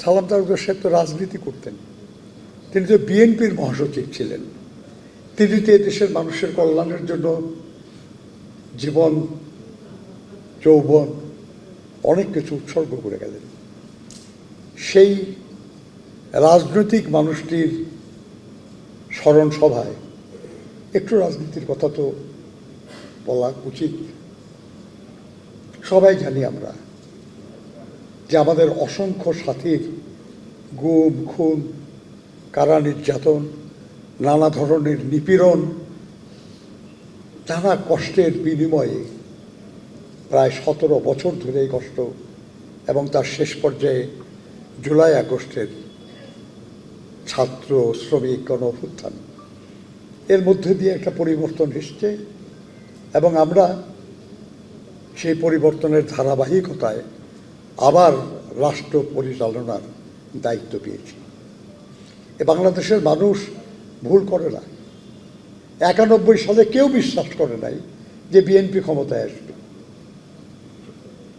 সালাম তালুকদার সাহেব তো রাজনীতি করতেন, তিনি তো বিএনপির মহাসচিব ছিলেন। তিনি তো এদেশের মানুষের কল্যাণের জন্য জীবন, যৌবন, অনেক কিছু উৎসর্গ করে গেলেন। সেই রাজনৈতিক মানুষটির স্মরণ সভায় একটু রাজনীতির কথা তো বলা উচিত। সবাই জানি আমরা যে আমাদের অসংখ্য সাথীর গুম, খুন, কারা নির্যাতন, নানা ধরনের নিপীড়ন, নানা কষ্টের বিনিময়ে প্রায় 17 বছর ধরে এই কষ্ট এবং তার শেষ পর্যায়ে জুলাই আগস্টের ছাত্র শ্রমিক গণ অভ্যুত্থান, এর মধ্যে দিয়ে একটা পরিবর্তন এসছে এবং আমরা সেই পরিবর্তনের ধারাবাহিকতায় আবার রাষ্ট্র পরিচালনার দায়িত্ব পেয়েছি। বাংলাদেশের মানুষ ভুল করে না। 91 সালে কেউ বিশ্বাস করে নাই যে বিএনপি ক্ষমতায় আসবে,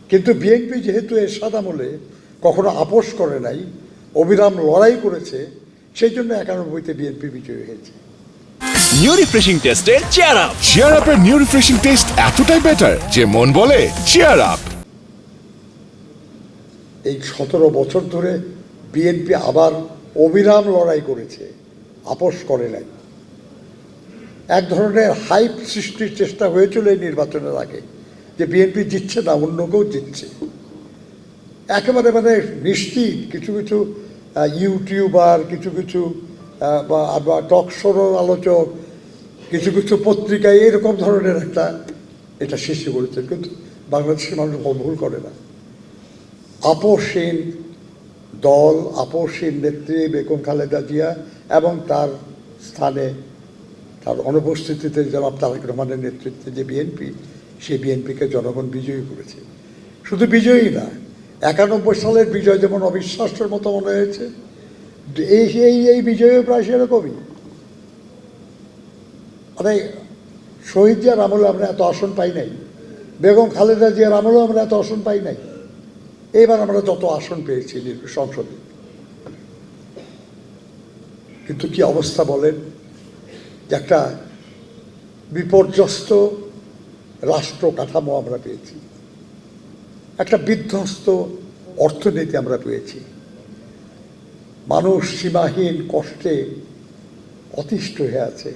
কিন্তু বিএনপি যেহেতু এরশাদ আমলে কখনো আপোষ করে নাই, অবিরাম লড়াই করেছে, সেই জন্য 91-তে বিএনপি বিজয়ী হয়েছে। নিউ রিফ্রেশিং টেস্টে চিয়ার আপ। চিয়ার আপের নিউ রিফ্রেশিং টেস্ট এতটাই বেটার যে মন বলে চিয়ার আপ। এই 17 বছর ধরে বিএনপি আবার অবিরাম লড়াই করেছে, আপোষ করে নাই। এক ধরনের হাইপ সৃষ্টির চেষ্টা হয়েছিল এই নির্বাচনের আগে যে বিএনপি জিতছে না, অন্য কেউ জিতছে। একেবারে মানে নিশ্চিত কিছু কিছু ইউটিউবার, কিছু কিছু বা টক শোর আলোচক, কিছু কিছু পত্রিকায় এরকম ধরনের একটা এটা সৃষ্টি করেছে। কিন্তু বাংলাদেশের মানুষ ভুল করে না। আপোষহীন দল, আপোষহীন নেত্রী বেগম খালেদা জিয়া এবং তার স্থানে, তার অনুপস্থিতিতে জনাব তারেক রহমানের নেতৃত্বে যে বিএনপি, সেই বিএনপিকে জনগণ বিজয়ী করেছে। শুধু বিজয়ী না, 91 সালের বিজয় যেমন অবিশ্বাসের মতো মনে হয়েছে, এই বিজয়ও প্রায় সেরকমই। মানে শহীদ জিয়ার আমলে আমরা এত আসন পাই নাই, বেগম খালেদা জিয়ার আমলেও আমরা এত আসন পাই নাই। এইবার আমরা যত আসন পেয়েছি সংসদে, কিন্তু কি অবস্থা বলেন, যে একটা বিপর্যস্ত রাষ্ট্র কাঠামো আমরা পেয়েছি, একটা বিধ্বস্ত অর্থনীতি আমরা পেয়েছি। মানুষ সীমাহীন কষ্টে অতিষ্ঠ হয়ে আছে,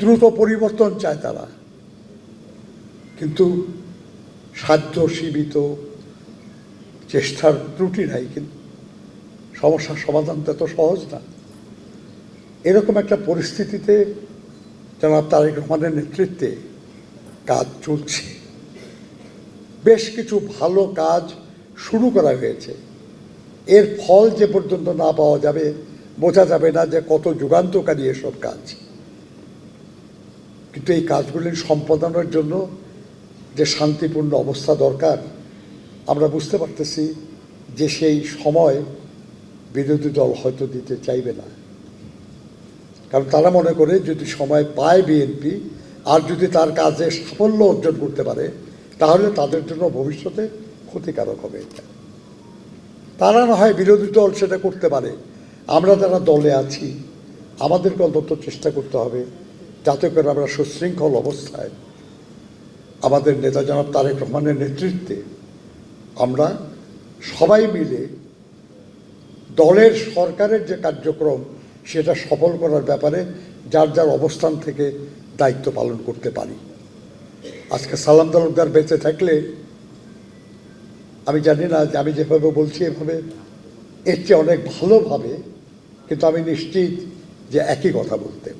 দ্রুত পরিবর্তন চায় তারা, কিন্তু সাধ্য সীমিত চেষ্টার ত্রুটি নাই। কিন্তু সমস্যার সমাধান তো এত সহজ না। এরকম একটা পরিস্থিতিতে জনাব তারেক রহমানের নেতৃত্বে কাজ চলছে। বেশ কিছু ভালো কাজ শুরু করা হয়েছে। এর ফল যে পর্যন্ত না পাওয়া যাবে, বোঝা যাবে না যে কত যুগান্তকারী এসব কাজ। কিন্তু এই কাজগুলির সম্পাদনের জন্য যে শান্তিপূর্ণ অবস্থা দরকার, আমরা বুঝতে পারতেছি যে সেই সময় বিরোধী দল হয়তো দিতে চাইবে না। কারণ তারা মনে করে যদি সময় পায় বিএনপি, আর যদি তার কাজে সাফল্য অর্জন করতে পারে, তাহলে তাদের জন্য ভবিষ্যতে ক্ষতিকারক হবে। তারা না হয় বিরোধী দল সেটা করতে পারে, আমরা যারা দলে আছি আমাদেরকে অন্তত চেষ্টা করতে হবে যাতে করে আমরা সুশৃঙ্খল অবস্থায় আমাদের নেতা জনাব তারেক রহমানের নেতৃত্বে আমরা সবাই মিলে দলের সরকারের যে কার্যক্রম সেটা সফল করার ব্যাপারে যার যার অবস্থান থেকে দায়িত্ব পালন করতে পারি। আজকে সালাম তালুকদার বেঁচে থাকলে আমি জানি না যে আমি যেভাবে বলছি এভাবে এর চেয়ে অনেক ভালোভাবে, কিন্তু আমি নিশ্চিত যে একই কথা বলতেন।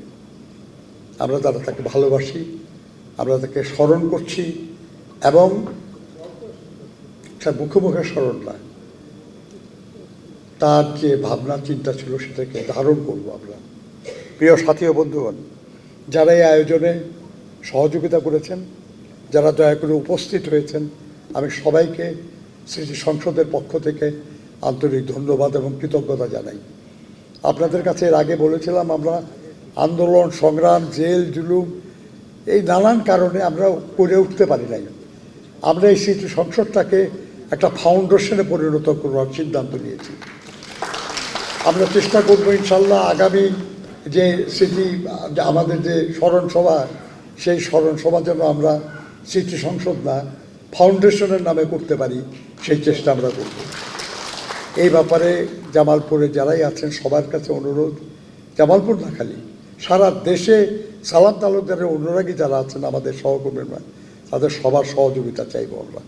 আমরা তারা তাকে ভালোবাসি, আমরা তাকে স্মরণ করছি এবং মুখে মুখে স্মরণ না, তার যে ভাবনা চিন্তা ছিল সেটাকে ধারণ করব আমরা। প্রিয় সাথী ও বন্ধুগণ, যারা এই আয়োজনে সহযোগিতা করেছেন, যারা দয়া করে উপস্থিত হয়েছেন, আমি সবাইকে স্মৃতি সংসদের পক্ষ থেকে আন্তরিক ধন্যবাদ এবং কৃতজ্ঞতা জানাই। আপনাদের কাছে এর আগে বলেছিলাম আমরা আন্দোলন, সংগ্রাম, জেল, জুলুম, এই নানান কারণে আমরা করে উঠতে পারি নাই। আমরা এই স্মৃতি সংসদটাকে একটা ফাউন্ডেশনে পরিণত করার সিদ্ধান্ত নিয়েছি। আমরা চেষ্টা করবো ইনশাল্লাহ আগামী যে স্মৃতি আমাদের যে স্মরণ সভা, সেই স্মরণ সভা যেন আমরা স্মৃতি সংসদ না ফাউন্ডেশনের নামে করতে পারি, সেই চেষ্টা আমরা করব। এই ব্যাপারে জামালপুরে যারাই আছেন সবার কাছে অনুরোধ, জামালপুর না খালি সারা দেশে সালাম তালুকদারের অনুরাগী যারা আছেন আমাদের সহকর্মীরা, তাদের সবার সহযোগিতা চাইব আমরা।